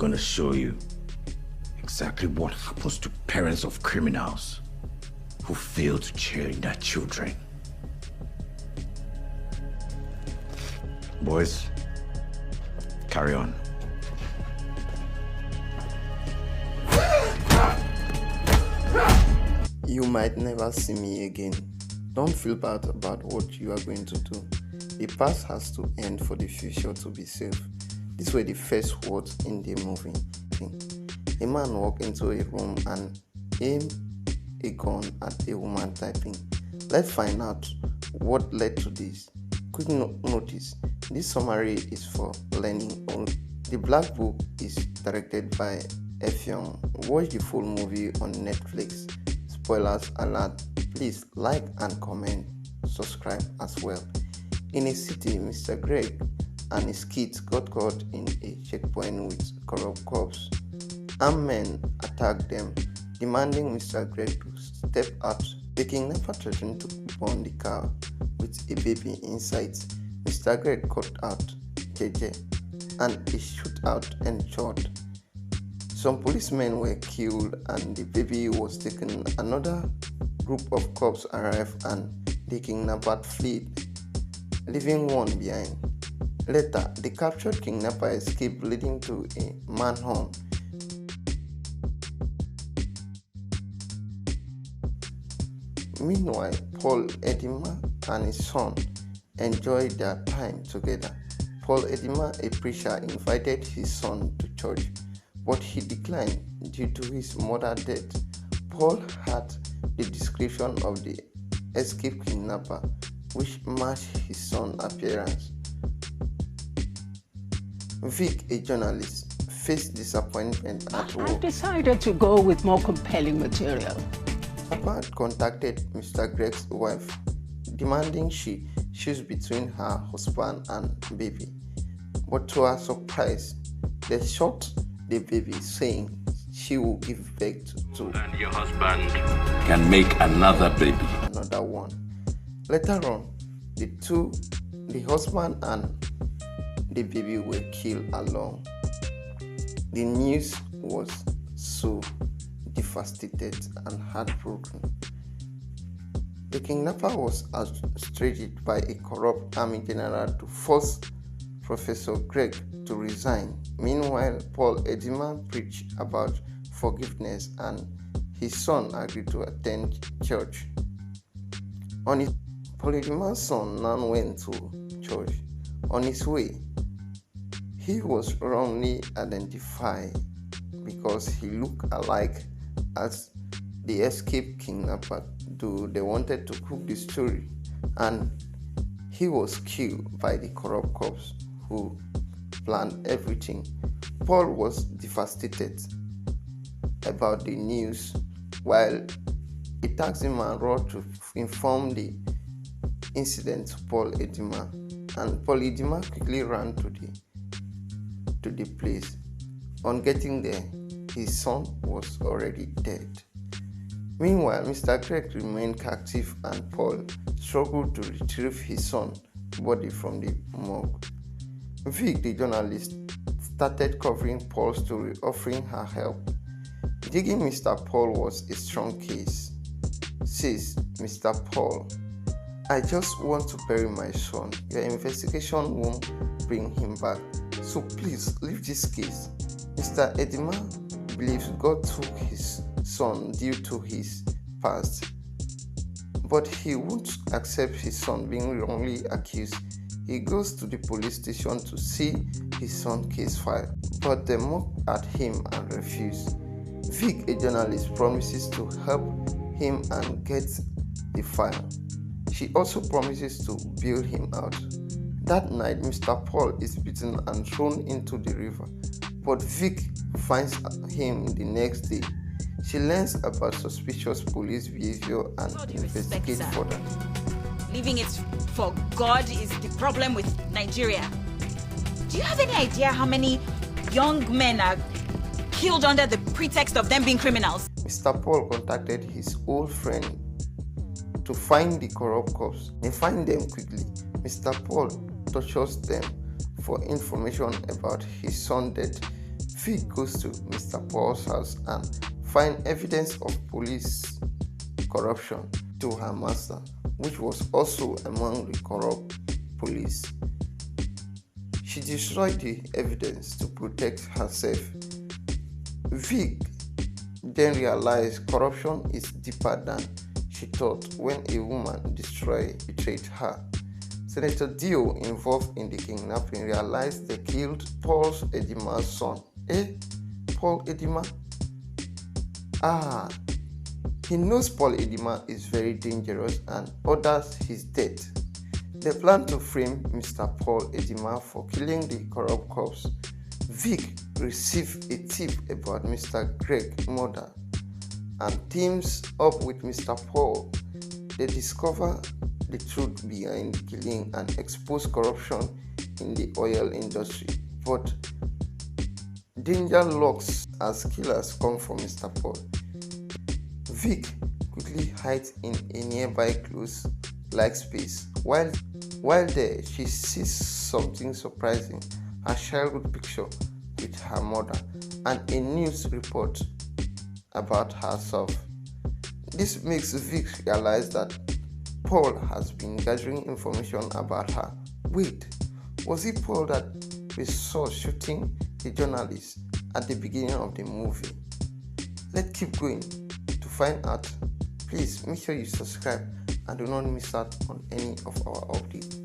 gonna show you exactly what happens to parents of criminals who fail to cheer their children. Boys, carry on. You might never see me again. Don't feel bad about what you are going to do. The past has to end for the future to be safe. These were the first words in the movie. A man walked into a room and aimed a gun at a woman typing. Let's find out what led to this. Quick notice, this summary is for learning only. The Black Book is directed by Effiong. Watch the full movie on Netflix. Spoilers alert. Please like and comment. Subscribe as well. In a city, Mr. Greg and his kids got caught in a checkpoint with corrupt cops. Armed men attacked them, demanding Mr. Greg to step out. The kidnapper threatened to burn the car with a baby inside. Mr. Greg cut out JJ and a shootout ensued. Some policemen were killed and the baby was taken. Another group of cops arrived and the kidnapper fled, leaving one behind. Later, the captured kidnapper escaped, leading to a manhunt. Meanwhile, Paul Edima and his son enjoyed their time together. Paul Edima, a preacher, invited his son to church, but he declined due to his mother's death. Paul had the description of the escaped kidnapper, which matched his son's appearance. Vic, a journalist, faced disappointment at work. I've decided to go with more compelling material. Papa contacted Mr. Greg's wife, demanding she choose between her husband and baby. But to her surprise, they shot the baby, saying she will give birth to and your husband can make another baby. Another one. Later on, the husband and the baby were killed alone. The news was so devastated and heartbroken. The kidnapper was outraged by a corrupt army general to force Professor Greg to resign. Meanwhile, Paul Edima preached about forgiveness and his son agreed to attend church. Paul Edima's son now went to church. On his way, he was wrongly identified because he looked alike as the escaped kidnapper, though they wanted to cook the story, and he was killed by the corrupt cops who planned everything. Paul was devastated about the news, while a taxi man wrote to inform the incident to Paul Edima, and Paul Edima quickly ran to the place. On getting there, his son was already dead. Meanwhile, Mr. Greg remained captive and Paul struggled to retrieve his son's body from the morgue. Vic, the journalist, started covering Paul's story, offering her help. Digging Mr. Paul was a strong case. Says Mr. Paul, I just want to bury my son. Your investigation won't bring him back. So please leave this case. Mr. Edima believes God took his son due to his past, but he won't accept his son being wrongly accused. He goes to the police station to see his son's case file, but they mock at him and refuse. Vic, a journalist, promises to help him and get the file. She also promises to bail him out. That night, Mr. Paul is beaten and thrown into the river, but Vic finds him the next day. She learns about suspicious police behavior and investigates further. Leaving it for God is the problem with Nigeria. Do you have any idea how many young men are killed under the pretext of them being criminals? Mr. Paul contacted his old friend to find the corrupt cops. They find them quickly. Mr. Paul tortures them for information about his son's death. Vic goes to Mr. Paul's house and finds evidence of police corruption to her master, which was also among the corrupt police. She destroyed the evidence to protect herself. Vic then realized corruption is deeper than she thought when a woman betrayed her. Senator Dio, involved in the kidnapping, realized they killed Paul Edima's son. Paul Edima? He knows Paul Edima is very dangerous and orders his death. They plan to frame Mr. Paul Edima for killing the corrupt cops. Vic receives a tip about Mr. Greg's murder and teams up with Mr. Paul. They discover the truth behind the killing and expose corruption in the oil industry. But danger lurks as killers come for Mr. Paul. Vic quickly hides in a nearby close-like space. While there, she sees something surprising: a childhood picture with her mother and a news report about herself. This makes Vic realize that Paul has been gathering information about her. Wait, was it Paul that we saw shooting the journalist at the beginning of the movie? Let's keep going to find out. Please make sure you subscribe and do not miss out on any of our updates.